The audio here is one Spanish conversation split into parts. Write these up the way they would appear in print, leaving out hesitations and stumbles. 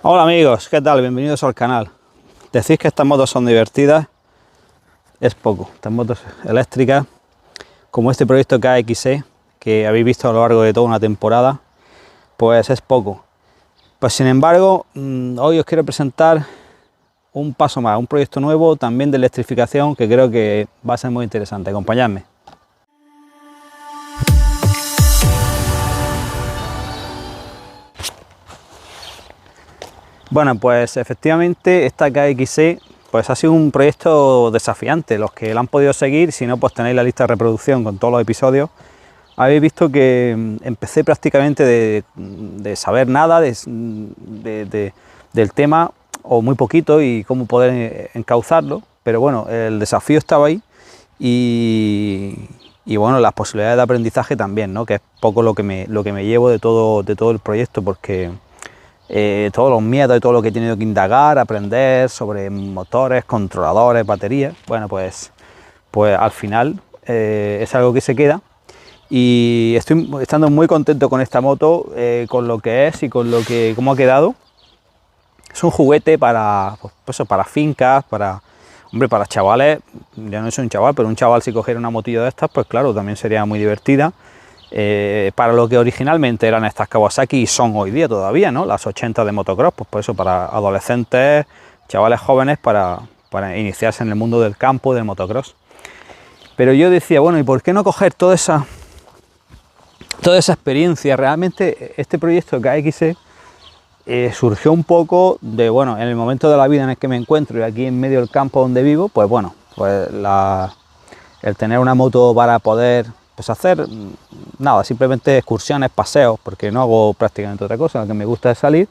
Hola amigos, ¿qué tal? Bienvenidos al canal. Decís que estas motos son divertidas, es poco. Estas motos eléctricas, como este proyecto KXE, que habéis visto a lo largo de toda una temporada, pues es poco. Pues sin embargo, hoy os quiero presentar un paso más, un proyecto nuevo también de electrificación que creo que va a ser muy interesante. Acompañadme. Bueno, pues efectivamente esta KXE pues ha sido un proyecto desafiante. Los que la han podido seguir, si no, pues tenéis la lista de reproducción con todos los episodios. Habéis visto que empecé prácticamente de saber nada del tema, o muy poquito, y cómo poder encauzarlo. Pero bueno, el desafío estaba ahí y bueno, las posibilidades de aprendizaje también, ¿no? Que es poco lo que me llevo de todo el proyecto, porque todos los miedos y todo lo que he tenido que indagar, aprender sobre motores, controladores, baterías, bueno, pues al final es algo que se queda, y estoy estando muy contento con esta moto, con lo que es y con cómo ha quedado. Es un juguete para, pues eso, para fincas, para chavales. Yo no soy un chaval, pero un chaval si cogiera una motillo de estas, pues claro, también sería muy divertida. Para lo que originalmente eran estas Kawasaki y son hoy día todavía, ¿no? Las 80 de motocross, pues por eso para adolescentes, chavales jóvenes, para iniciarse en el mundo del campo, del motocross. Pero yo decía, bueno, ¿y por qué no coger toda esa experiencia? Realmente este proyecto KXE surgió un poco de, bueno, en el momento de la vida en el que me encuentro y aquí en medio del campo donde vivo, pues bueno, pues el tener una moto para poder pues hacer nada, simplemente excursiones, paseos, porque no hago prácticamente otra cosa. Lo que me gusta es salir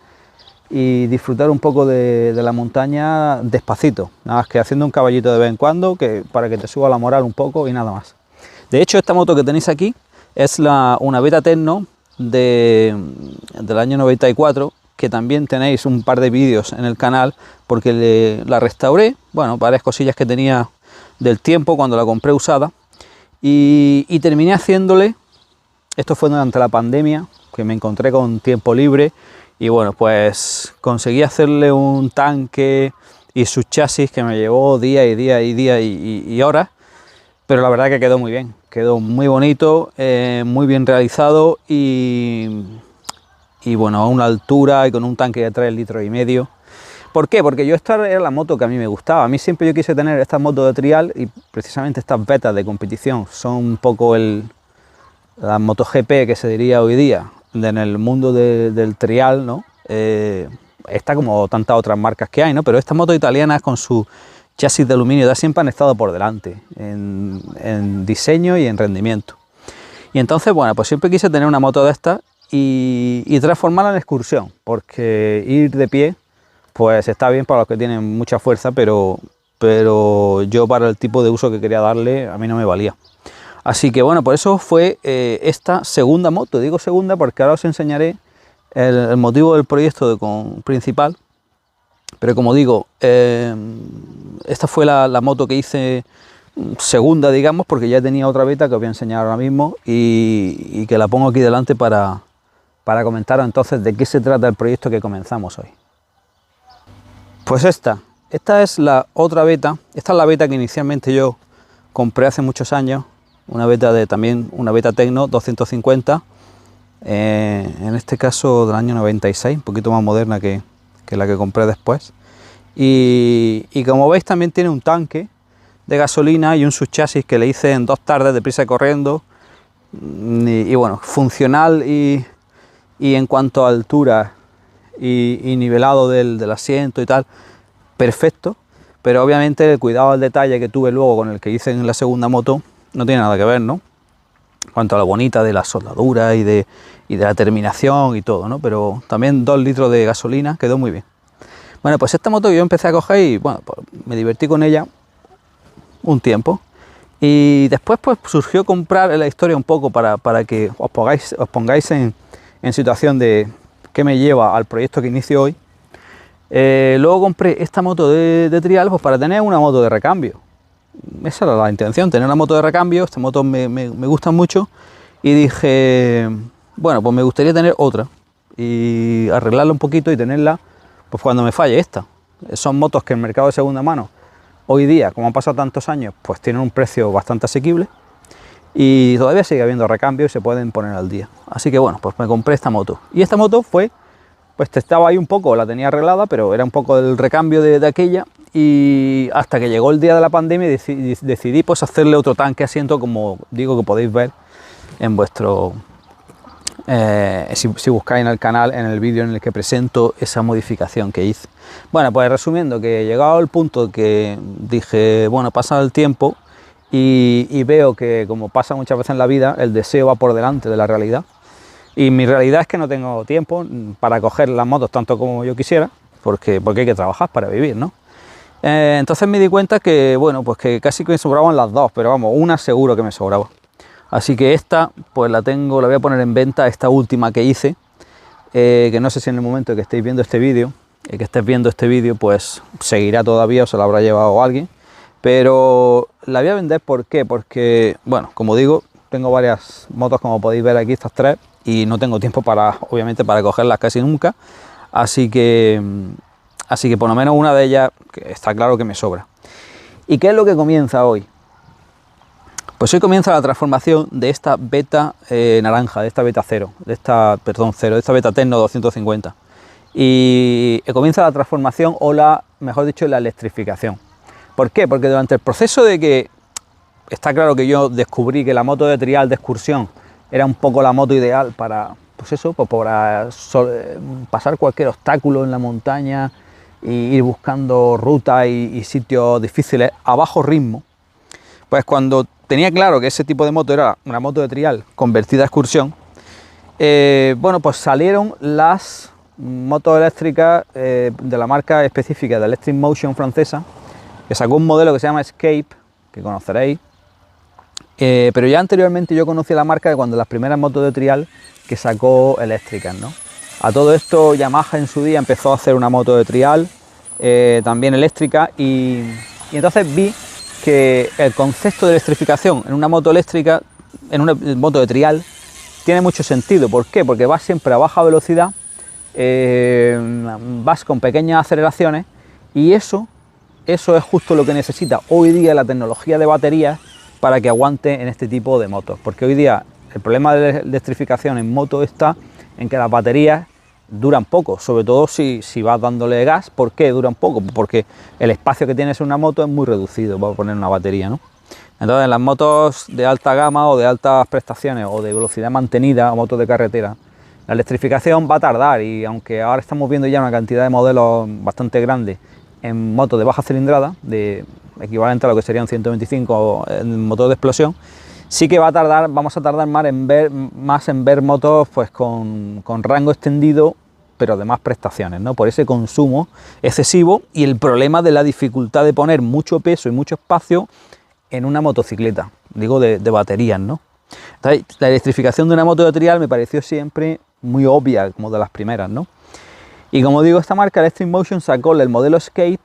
y disfrutar un poco de la montaña despacito, nada más que haciendo un caballito de vez en cuando, para que te suba la moral un poco y nada más. De hecho, esta moto que tenéis aquí es una Beta Tecno del año 94, que también tenéis un par de vídeos en el canal, porque la restauré, bueno, varias cosillas que tenía del tiempo cuando la compré usada. Y terminé haciéndole, esto fue durante la pandemia, que me encontré con tiempo libre, y bueno, pues conseguí hacerle un tanque y sus chasis, que me llevó días y horas, pero la verdad que quedó muy bien, quedó muy bonito, muy bien realizado, y bueno, a una altura y con un tanque de 3,5 litros. ¿Por qué? Porque esta era la moto que a mí me gustaba. A mí siempre yo quise tener estas motos de trial, y precisamente estas betas de competición son un poco la MotoGP que se diría hoy día en el mundo del trial, ¿no? Está como tantas otras marcas que hay, ¿no? Pero estas motos italianas con su chasis de aluminio siempre han estado por delante en diseño y en rendimiento. Y entonces, bueno, pues siempre quise tener una moto de estas y transformarla en excursión, porque ir de pie pues está bien para los que tienen mucha fuerza, pero yo, para el tipo de uso que quería darle, a mí no me valía. Así que bueno, por eso fue esta segunda moto. Digo segunda porque ahora os enseñaré el motivo del proyecto principal. Pero como digo, esta fue la moto que hice segunda, digamos, porque ya tenía otra beta que os voy a enseñar ahora mismo, y que la pongo aquí delante para comentaros entonces de qué se trata el proyecto que comenzamos hoy. Pues esta es la otra beta. Esta es la beta que inicialmente yo compré hace muchos años, una beta también una Beta Tecno 250, en este caso del año 96, un poquito más moderna que la que compré después, y como veis también tiene un tanque de gasolina y un subchasis que le hice en 2 tardes, deprisa y corriendo, y bueno, funcional y en cuanto a altura y nivelado del asiento y tal, perfecto. Pero obviamente el cuidado al detalle que tuve luego con el que hice en la segunda moto no tiene nada que ver, ¿no? En cuanto a lo bonita de la soldadura y de la terminación y todo, ¿no? Pero también 2 litros de gasolina, quedó muy bien. Bueno, pues esta moto yo empecé a coger y bueno, pues me divertí con ella un tiempo, y después pues surgió comprar la historia un poco para que os pongáis en situación de qué me lleva al proyecto que inicio hoy. Luego compré esta moto de trial, pues para tener una moto de recambio. Esa era la intención, tener una moto de recambio. Esta moto me gusta mucho, y dije, bueno, pues me gustaría tener otra y arreglarla un poquito y tenerla pues cuando me falle esta. Son motos que el mercado de segunda mano, hoy día, como han pasado tantos años, pues tienen un precio bastante asequible y todavía sigue habiendo recambios y se pueden poner al día. Así que bueno, pues me compré esta moto. Y esta moto fue, pues estaba ahí un poco, la tenía arreglada, pero era un poco el recambio de aquella, y hasta que llegó el día de la pandemia decidí pues hacerle otro tanque asiento, como digo, que podéis ver en vuestro... si buscáis en el canal, en el vídeo en el que presento esa modificación que hice. Bueno, pues resumiendo, que llegado al punto que dije, bueno, pasa el tiempo y veo que, como pasa muchas veces en la vida, el deseo va por delante de la realidad. Y mi realidad es que no tengo tiempo para coger las motos tanto como yo quisiera, porque hay que trabajar para vivir, ¿no? Entonces me di cuenta que, bueno, pues que casi que me sobraban las dos, pero vamos, una seguro que me sobraba. Así que esta, pues la voy a poner en venta, esta última que hice, que no sé si en el momento que estéis viendo este vídeo, pues seguirá todavía o se la habrá llevado alguien, pero la voy a vender. ¿Por qué? Porque, bueno, como digo, tengo varias motos, como podéis ver aquí, estas tres, y no tengo tiempo obviamente, para cogerlas casi nunca, así que por lo menos una de ellas está claro que me sobra. ¿Y qué es lo que comienza hoy? Pues hoy comienza la transformación de esta beta naranja, de esta beta cero, de esta beta Tecno 250. Y comienza la transformación, o mejor dicho, la electrificación. ¿Por qué? Porque durante el proceso de que está claro que yo descubrí que la moto de trial de excursión era un poco la moto ideal para, pues eso, pues para pasar cualquier obstáculo en la montaña e ir buscando rutas y sitios difíciles a bajo ritmo. Pues cuando tenía claro que ese tipo de moto era una moto de trial convertida a excursión, bueno, pues salieron las motos eléctricas de la marca específica de Electric Motion francesa, que sacó un modelo que se llama Escape, que conoceréis, pero ya anteriormente yo conocí la marca de cuando las primeras motos de trial que sacó eléctricas, ¿no? A todo esto Yamaha en su día empezó a hacer una moto de trial, también eléctrica, y entonces vi que el concepto de electrificación en una moto eléctrica, en una moto de trial, tiene mucho sentido. ¿Por qué? Porque vas siempre a baja velocidad, vas con pequeñas aceleraciones, y eso es justo lo que necesita hoy día la tecnología de baterías para que aguante en este tipo de motos. Porque hoy día el problema de la electrificación en moto está en que las baterías duran poco, sobre todo si vas dándole gas. ¿Por qué duran poco? Porque el espacio que tienes en una moto es muy reducido para poner una batería, ¿no? Entonces, en las motos de alta gama o de altas prestaciones o de velocidad mantenida o motos de carretera, la electrificación va a tardar, y aunque ahora estamos viendo ya una cantidad de modelos bastante grande en motos de baja cilindrada, de equivalente a lo que serían 125 en motor de explosión, sí que vamos a tardar más en ver motos pues con rango extendido, pero de más prestaciones, ¿no? Por ese consumo excesivo y el problema de la dificultad de poner mucho peso y mucho espacio en una motocicleta, digo de baterías, ¿no? Entonces, la electrificación de una moto de trial me pareció siempre muy obvia, como de las primeras, ¿no? Y como digo, esta marca Electric Motion sacó el modelo Escape,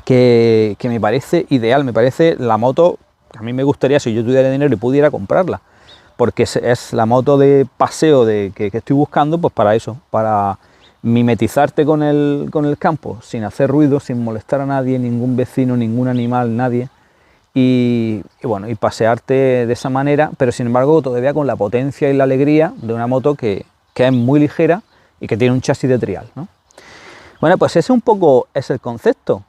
que me parece ideal, me parece la moto que a mí me gustaría, si yo tuviera dinero y pudiera comprarla, porque es la moto de paseo que estoy buscando, pues para eso, para mimetizarte con el campo, sin hacer ruido, sin molestar a nadie, ningún vecino, ningún animal, nadie, y bueno, y pasearte de esa manera, pero sin embargo todavía con la potencia y la alegría de una moto que es muy ligera y que tiene un chasis de trial, ¿no? Bueno, pues ese un poco es el concepto.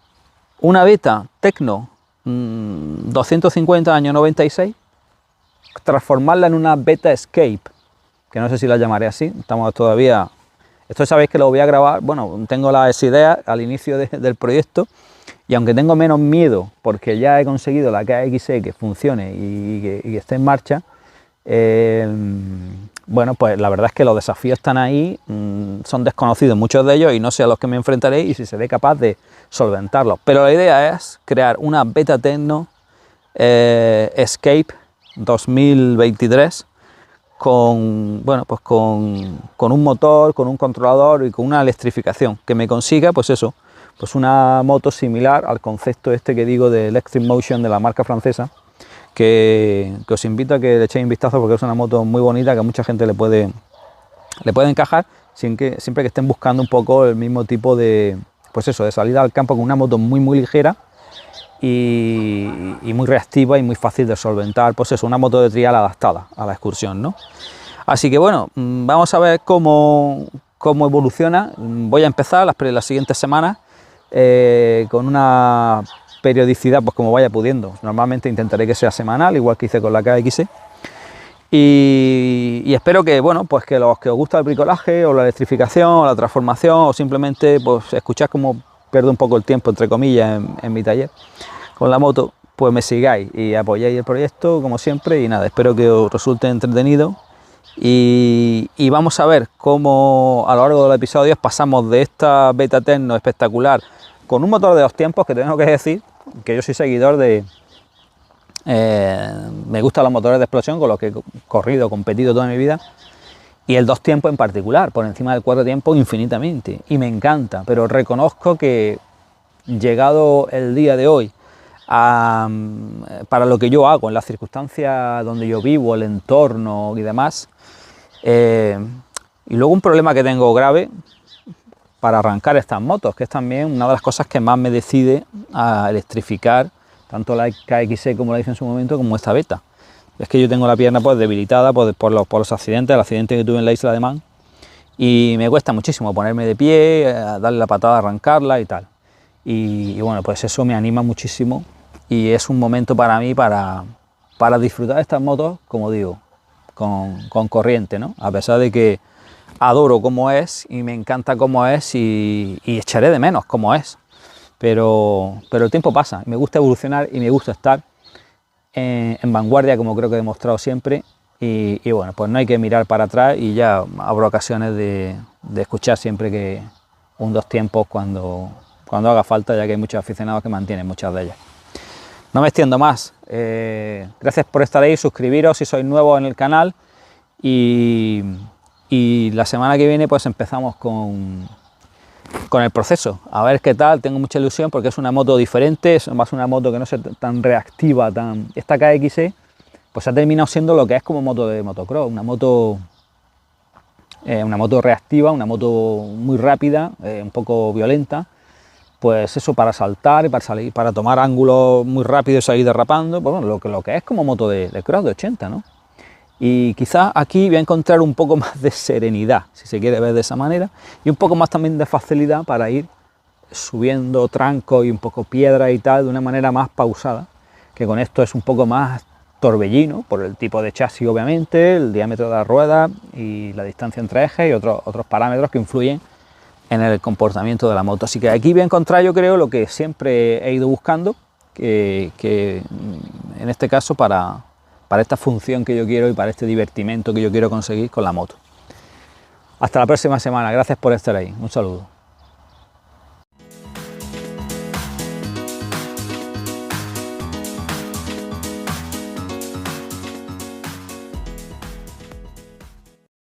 Una beta Tecno 250 año 96, transformarla en una beta Escape, que no sé si la llamaré así, estamos todavía... Esto sabéis que lo voy a grabar, bueno, tengo las ideas al inicio del proyecto, y aunque tengo menos miedo porque ya he conseguido la KXE que funcione y que esté en marcha, bueno, pues la verdad es que los desafíos están ahí, son desconocidos muchos de ellos y no sé a los que me enfrentaré y si seré capaz de solventarlos. Pero la idea es crear una beta Tecno Escape 2023 con, bueno, pues con un motor, con un controlador y con una electrificación que me consiga, pues eso, pues una moto similar al concepto este que digo de Electric Motion de la marca francesa, que os invito a que le echéis un vistazo porque es una moto muy bonita que a mucha gente le puede encajar siempre que estén buscando un poco el mismo tipo de, pues eso, de salida al campo con una moto muy ligera y muy reactiva y muy fácil de solventar, pues eso, una moto de trial adaptada a la excursión, ¿no? Así que bueno, vamos a ver cómo evoluciona. Voy a empezar las siguientes semanas con una periodicidad, pues como vaya pudiendo. Normalmente intentaré que sea semanal, igual que hice con la KX. Y espero que, bueno, pues que los que os gusta el bricolaje o la electrificación o la transformación o simplemente pues escuchar cómo pierdo un poco el tiempo, entre comillas, en mi taller con la moto, pues me sigáis y apoyáis el proyecto como siempre. Y nada, espero que os resulte entretenido y vamos a ver cómo a lo largo de los episodios pasamos de esta beta Tecno espectacular con un motor de 2 tiempos, que tengo que decir que yo soy seguidor de... me gustan los motores de explosión con los que he corrido, competido toda mi vida, y el 2 tiempos en particular, por encima del 4 tiempos infinitamente, y me encanta, pero reconozco que llegado el día de hoy para lo que yo hago, en las circunstancias donde yo vivo, el entorno y demás, y luego un problema que tengo grave para arrancar estas motos, que es también una de las cosas que más me decide a electrificar tanto la KX como la hice en su momento como esta beta. Es que yo tengo la pierna pues debilitada por los accidentes, el accidente que tuve en la Isla de Man, y me cuesta muchísimo ponerme de pie, darle la patada, arrancarla y tal. Y bueno, pues eso me anima muchísimo y es un momento para mí para disfrutar de estas motos, como digo, con corriente, ¿no? A pesar de que adoro cómo es y me encanta cómo es y echaré de menos cómo es. Pero el tiempo pasa, me gusta evolucionar y me gusta estar en vanguardia, como creo que he demostrado siempre, y bueno, pues no hay que mirar para atrás y ya habrá ocasiones de escuchar siempre que un 2 tiempos cuando haga falta, ya que hay muchos aficionados que mantienen muchas de ellas. No me extiendo más, gracias por estar ahí, suscribiros si sois nuevos en el canal y la semana que viene pues empezamos con el proceso, a ver qué tal. Tengo mucha ilusión porque es una moto diferente, es más una moto que no sea tan reactiva, esta KX pues ha terminado siendo lo que es como moto de motocross, una moto reactiva, una moto muy rápida, un poco violenta, pues eso, para saltar y para salir, para tomar ángulos muy rápidos y salir derrapando, pues bueno, lo que es como moto de cross de 80, ¿no? Y quizás aquí voy a encontrar un poco más de serenidad, si se quiere ver de esa manera, y un poco más también de facilidad para ir subiendo trancos y un poco piedra y tal de una manera más pausada, que con esto es un poco más torbellino, por el tipo de chasis obviamente, el diámetro de la rueda y la distancia entre ejes y otros parámetros que influyen en el comportamiento de la moto. Así que aquí voy a encontrar, yo creo, lo que siempre he ido buscando, que en este caso para esta función que yo quiero y para este divertimento que yo quiero conseguir con la moto. Hasta la próxima semana, gracias por estar ahí, un saludo.